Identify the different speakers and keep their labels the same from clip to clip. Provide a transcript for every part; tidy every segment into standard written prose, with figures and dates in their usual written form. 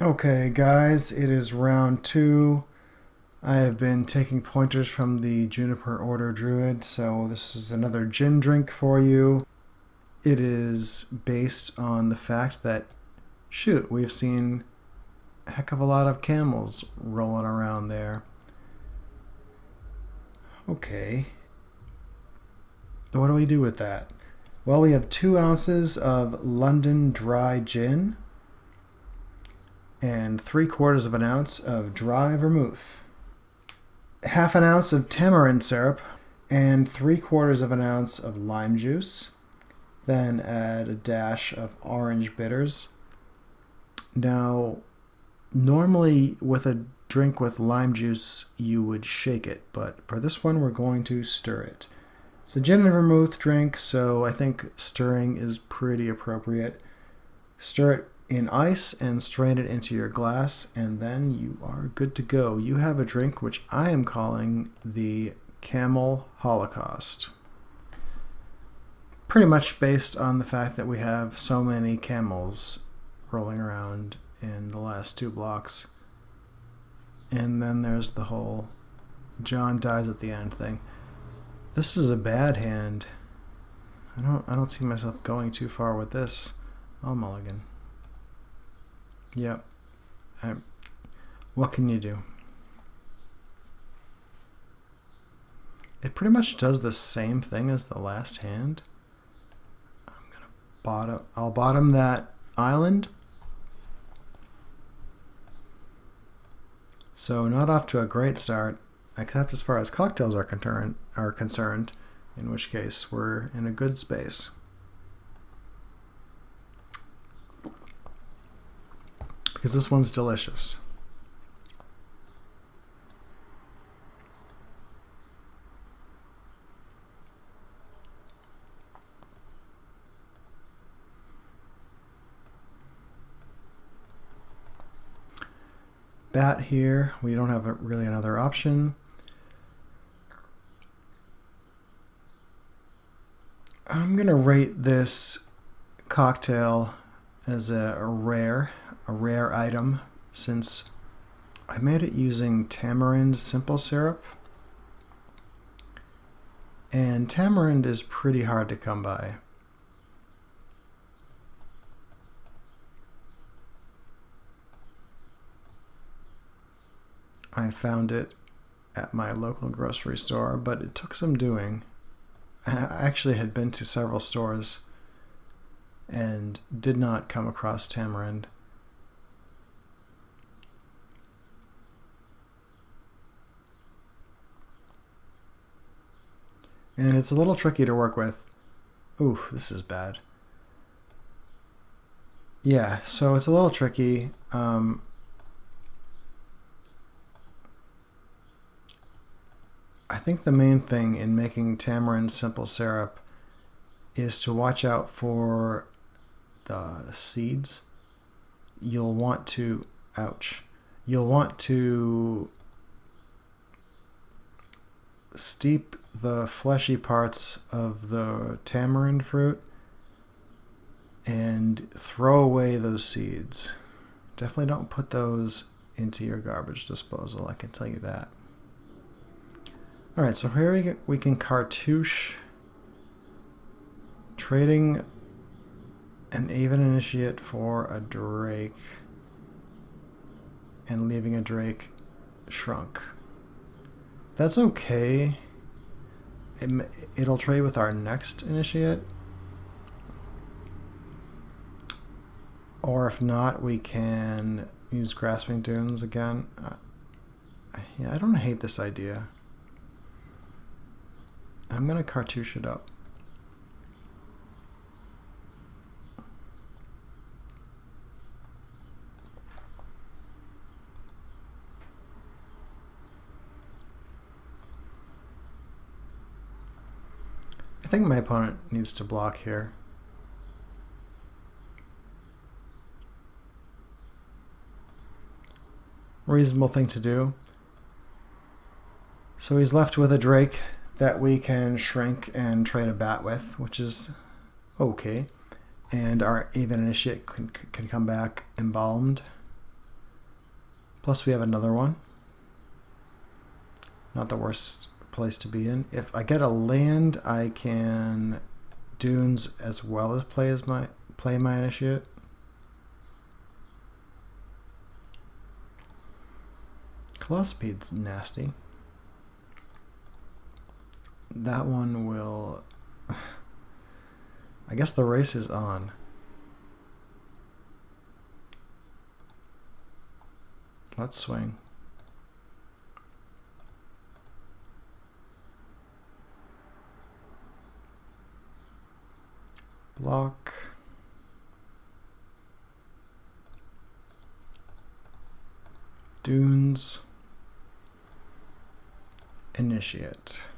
Speaker 1: Okay, guys, it is round two. I have been taking pointers from the Juniper Order Druid, so this is another gin drink for you. It is based on the fact that, shoot, we've seen a heck of a lot of camels rolling around there. Okay, what do we do with that? Well, we have 2 ounces of London dry gin and 3/4 of an ounce of dry vermouth. Half an ounce of tamarind syrup and 3/4 of an ounce of lime juice. Then add a dash of orange bitters. Now, normally with a drink with lime juice, you would shake it, but for this one, we're going to stir it. It's a gin and vermouth drink, so I think stirring is pretty appropriate. Stir it in ice and strain it into your glass, and then you are good to go. You have a drink which I am calling the Camel Holocaust. Pretty much based on the fact that we have so many camels rolling around in the last 2 blocks. And then there's the whole John dies at the end thing. This is a bad hand. I don't see myself going too far with this. I'll mulligan. Yep. What can you do? It pretty much does the same thing as the last hand. I'll bottom that island. So not off to a great start, except as far as cocktails are concerned, in which case we're in a good space. Because this one's delicious. Bat here, we don't have really another option. I'm gonna rate this cocktail as a rare item, since I made it using tamarind simple syrup, and tamarind is pretty hard to come by. I found it at my local grocery store, but it took some doing. I actually had been to several stores and did not come across tamarind. And it's a little tricky to work with. Ooh, this is bad. Yeah, so it's a little tricky. I think the main thing in making tamarind simple syrup is to watch out for the seeds. You'll want to, you'll want to steep the fleshy parts of the tamarind fruit and throw away those seeds. Definitely don't put those into your garbage disposal, I can tell you that. Alright, so here we can cartouche trading an Aven Initiate for a Drake and leaving a Drake shrunk. That's okay. It'll trade with our next Initiate. Or if not, we can use Grasping Dunes again. Yeah, I don't hate this idea. I'm going to cartouche it up. I think my opponent needs to block here. Reasonable thing to do. So he's left with a Drake that we can shrink and trade a bat with, which is okay. And our Aven Initiate can come back embalmed. Plus we have another one. Not the worst place to be in. If I get a land, I can dunes as well as play my initiate. Colossopede's nasty. That one will... I guess the race is on. Let's swing. Block. Dunes. Initiate.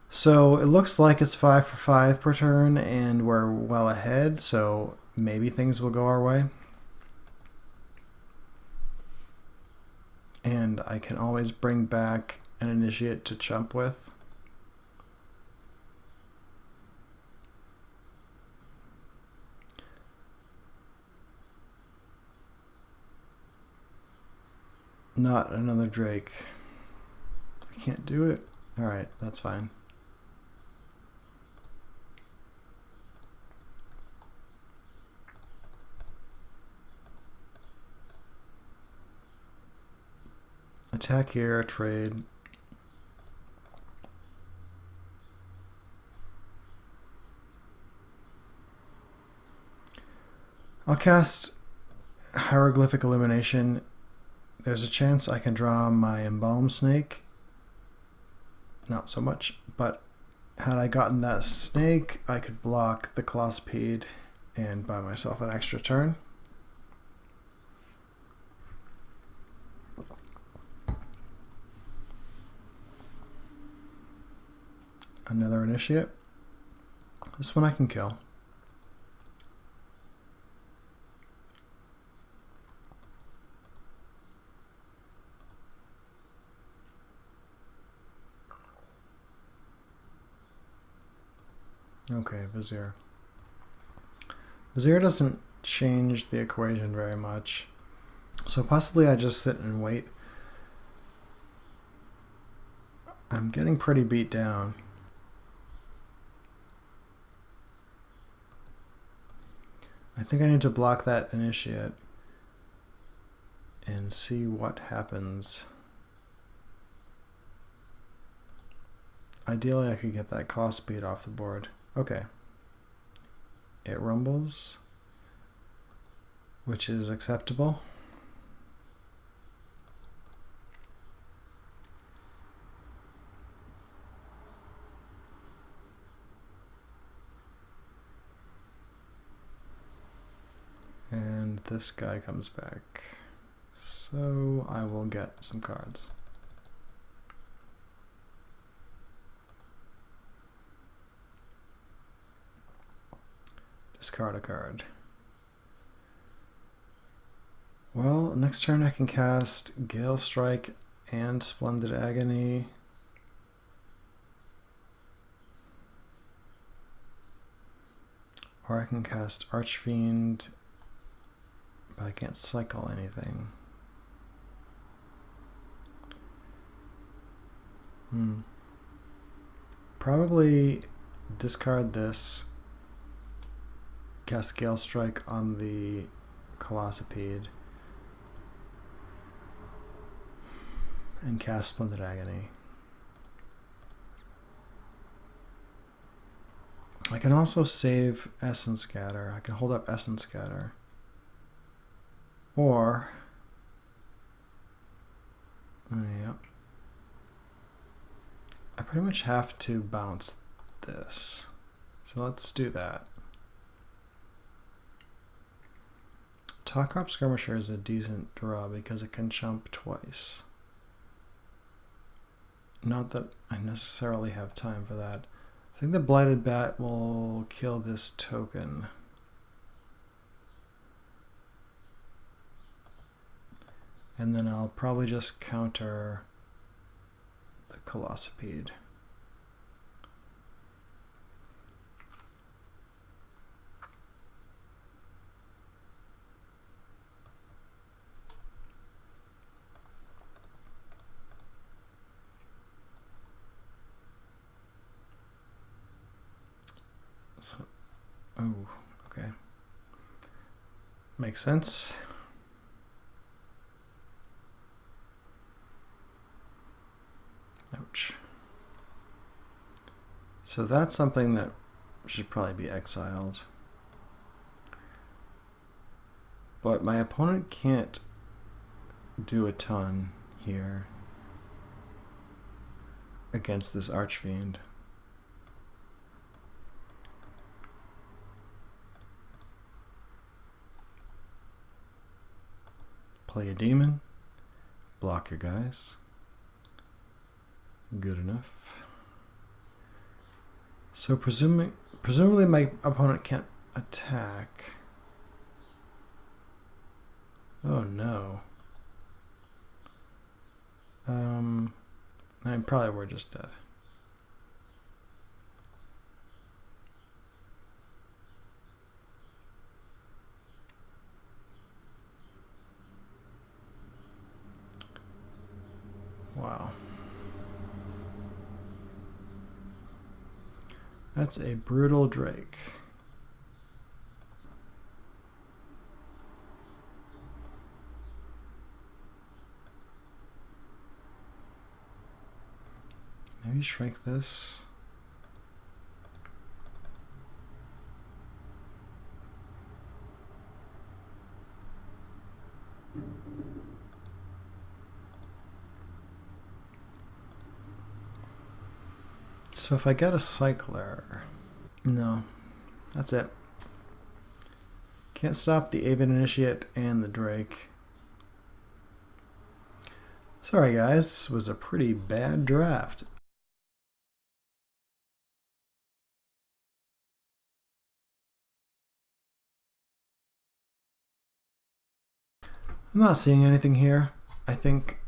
Speaker 1: So it looks like it's 5 for 5 per turn and we're well ahead, so maybe things will go our way. And I can always bring back an initiate to chump with. Not another Drake. I can't do it. Alright, that's fine. Attack here, trade. I'll cast Hieroglyphic Illumination. There's a chance I can draw my Embalm Snake. Not so much, but had I gotten that snake, I could block the Colossopede and buy myself an extra turn. Another initiate. This one I can kill. Okay, Vizier. Vizier doesn't change the equation very much. So possibly I just sit and wait. I'm getting pretty beat down. I think I need to block that initiate and see what happens. Ideally I could get that cost speed off the board. Okay. It rumbles, which is acceptable. And this guy comes back. So I will get some cards. Discard a card. Well, next turn I can cast Gale Strike and Splendid Agony. Or I can cast Archfiend, but I can't cycle anything. Probably discard this, cast Gale Strike on the Colossopede, and cast Splendid Agony. I can also save Essence Scatter. I can hold up Essence Scatter. Or, yep. I pretty much have to bounce this. So let's do that. Talkrop Skirmisher is a decent draw because it can jump twice. Not that I necessarily have time for that. I think the Blighted Bat will kill this token. And then I'll probably just counter the Colossopede. Oh, okay. Makes sense. Ouch. So that's something that should probably be exiled. But my opponent can't do a ton here against this Archfiend. Play a demon, block your guys. Good enough. So presumably my opponent can't attack. Oh no. Probably we're just dead. Wow. That's a brutal Drake. Maybe shrink this. So if I get a cycler, no, that's it. Can't stop the Avid Initiate and the Drake. Sorry guys, this was a pretty bad draft. I'm not seeing anything here. I think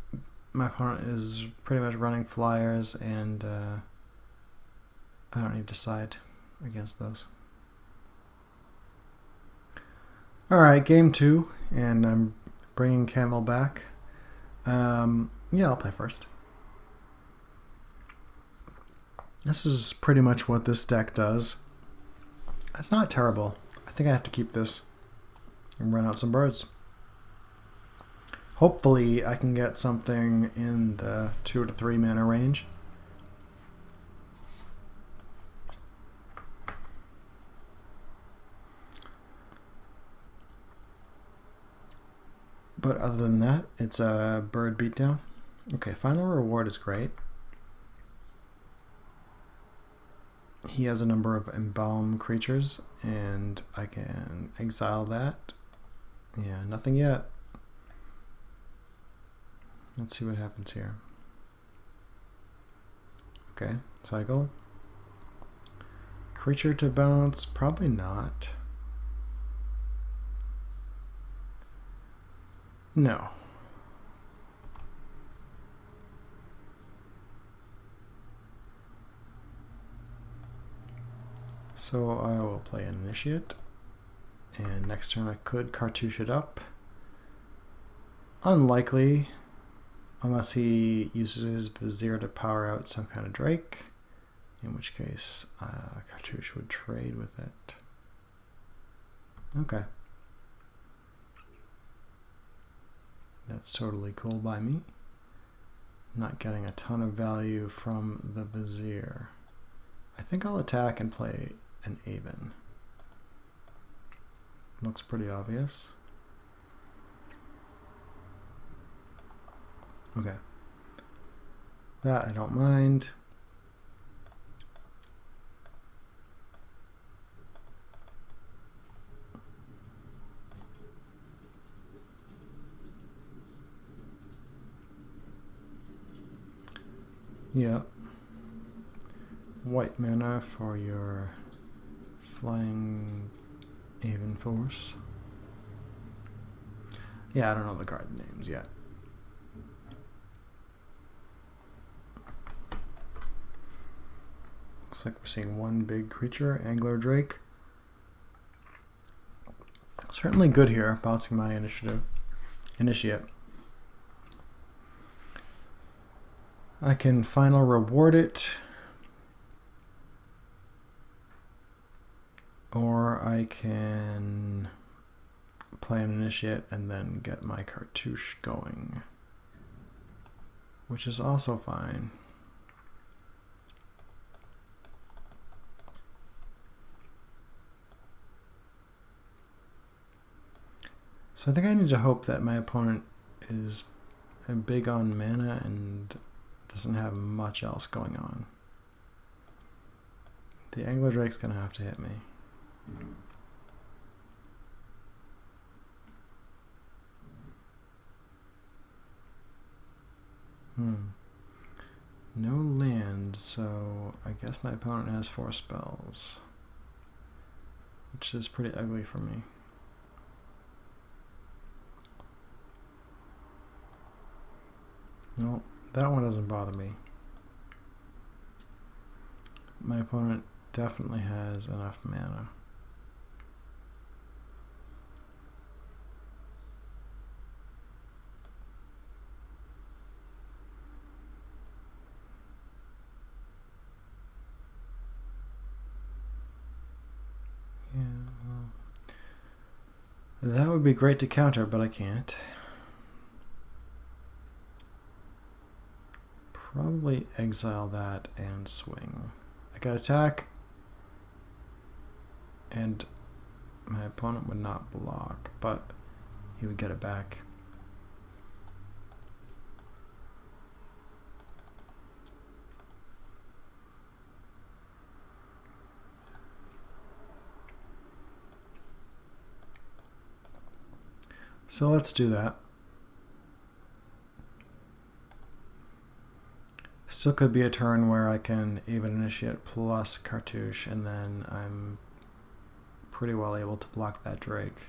Speaker 1: my opponent is pretty much running flyers, and I don't need to side against those. Alright, game 2, and I'm bringing Camel back. Yeah, I'll play first. This is pretty much what this deck does. It's not terrible. I think I have to keep this and run out some birds. Hopefully I can get something in the 2 to 3 mana range. But other than that, it's a bird beatdown. Okay, final reward is great. He has a number of embalm creatures, and I can exile that. Yeah, nothing yet. Let's see what happens here. Okay, cycle. Creature to bounce, probably not. No. So I will play an Initiate, and next turn I could cartouche it up. Unlikely, unless he uses his Vizier to power out some kind of Drake, in which case cartouche would trade with it. Okay. That's totally cool by me. Not getting a ton of value from the Vizier. I think I'll attack and play an Aven. Looks pretty obvious. Okay. That I don't mind. Yeah. White mana for your flying Aven Force. Yeah, I don't know the card names yet. Looks like we're seeing one big creature, Angler Drake. Certainly good here, bouncing my Initiate. I can final reward it Or I can play an initiate and then get my cartouche going, which is also fine. So I think I need to hope that my opponent is big on mana and doesn't have much else going on. The Angler Drake's gonna have to hit me. No land, so I guess my opponent has 4 spells, which is pretty ugly for me. No, that one doesn't bother me. My opponent definitely has enough mana. Yeah, well, that would be great to counter, but I can't. Probably exile that and swing. I got attack, and my opponent would not block, but he would get it back. So let's do that. Still could be a turn where I can even initiate plus cartouche, and then I'm pretty well able to block that Drake.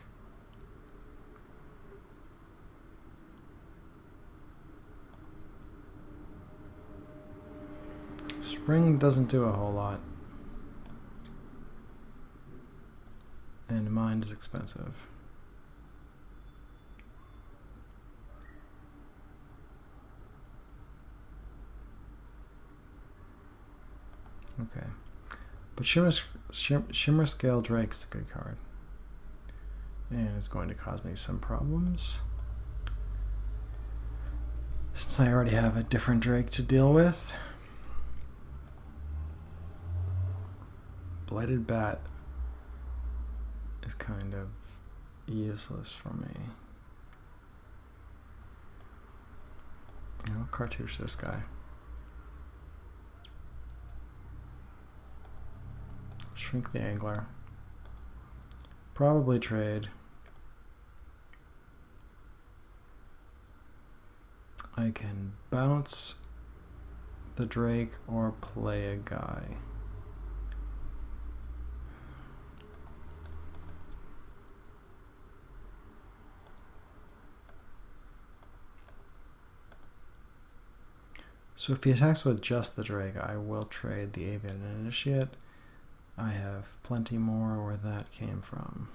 Speaker 1: Spring doesn't do a whole lot. And mine is expensive. Okay. But Shimmer Scale Drake's a good card. And it's going to cause me some problems, since I already have a different Drake to deal with. Blighted Bat is kind of useless for me. I'll cartouche this guy. Shrink the Angler. Probably trade. I can bounce the Drake or play a guy. So if he attacks with just the Drake, I will trade the Avian Initiate. I have plenty more where that came from.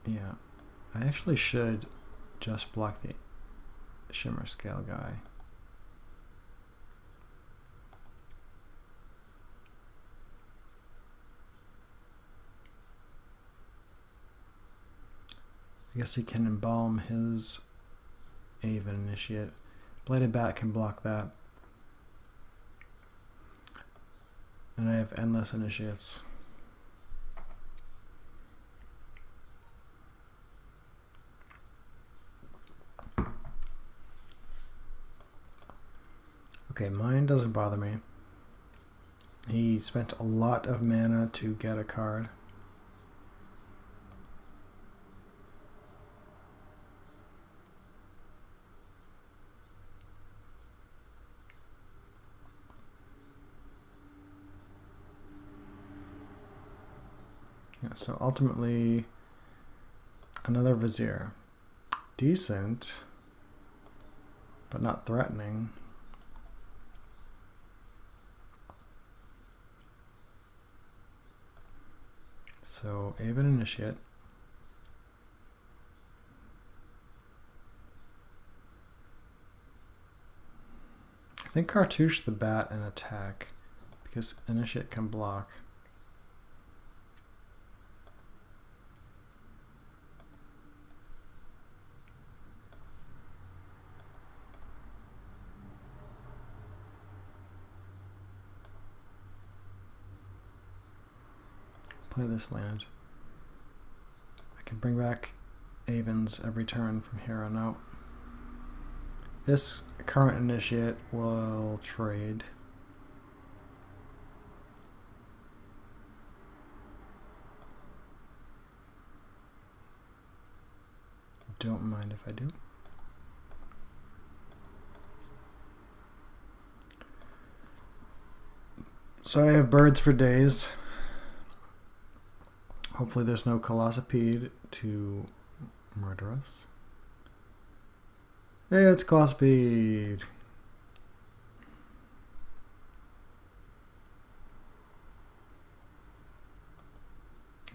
Speaker 1: Yeah, I actually should just block the Shimmer Scale guy. I guess he can embalm his Avian Initiate. Bladed Bat can block that. And I have endless initiates. Okay, mine doesn't bother me. He spent a lot of mana to get a card. Yeah, so ultimately, another Vizier. Decent, but not threatening. So, Avian Initiate. I think cartouche the Bat and attack, because initiate can block. Play this land. I can bring back Avens every turn from here on out. This current initiate will trade. Don't mind if I do. So I have birds for days. Hopefully there's no Colossopede to murder us. Hey, it's Colossopede!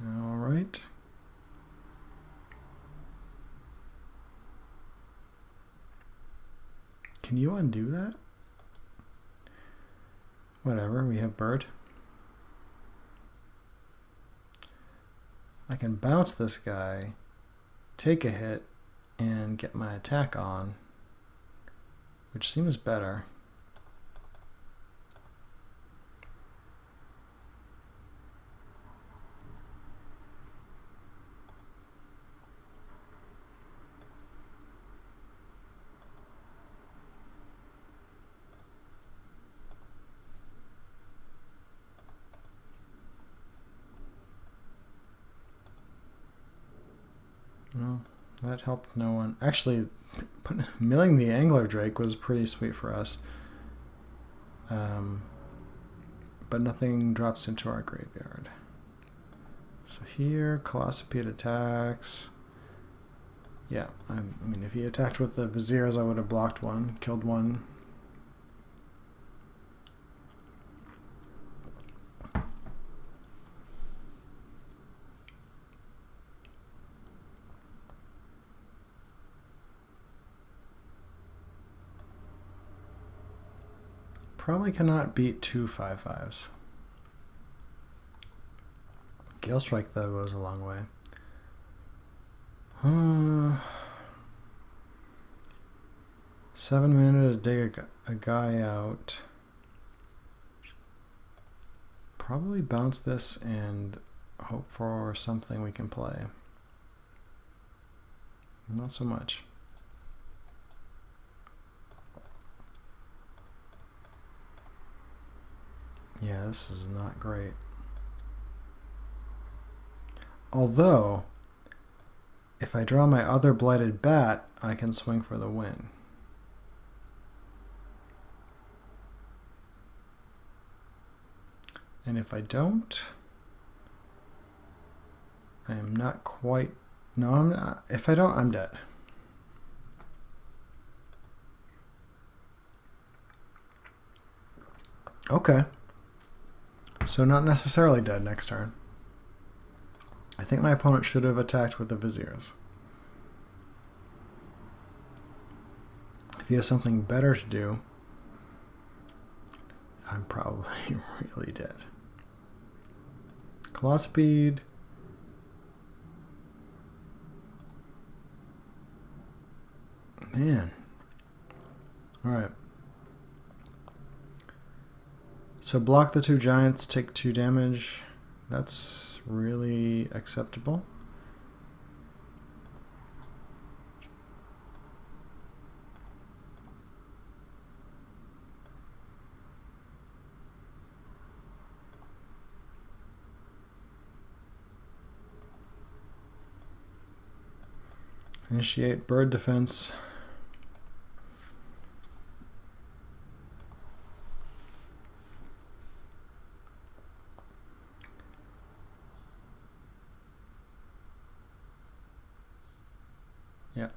Speaker 1: Alright. Can you undo that? Whatever, we have bird. I can bounce this guy, take a hit, and get my attack on, which seems better. Well, that helped no one. Actually, milling the angler drake was pretty sweet for us. But nothing drops into our graveyard. So here, Colossopede attacks. Yeah, I mean, if he attacked with the Viziers, I would have blocked one, killed one. Probably cannot beat two 5/5s. Gale Strike, though, goes a long way. 7 mana to dig a guy out. Probably bounce this and hope for something we can play. Not so much. Yeah, this is not great. Although, if I draw my other Blighted Bat, I can swing for the win. And if I don't, I am not quite... No, I'm not. If I don't, I'm dead. Okay. So not necessarily dead next turn. I think my opponent should have attacked with the Viziers. If he has something better to do, I'm probably really dead. Colossopede. Man. Alright. So block the 2 giants, take 2 damage. That's really acceptable. Initiate bird defense. Yep.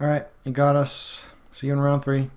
Speaker 1: All right, you got us. See you in round 3.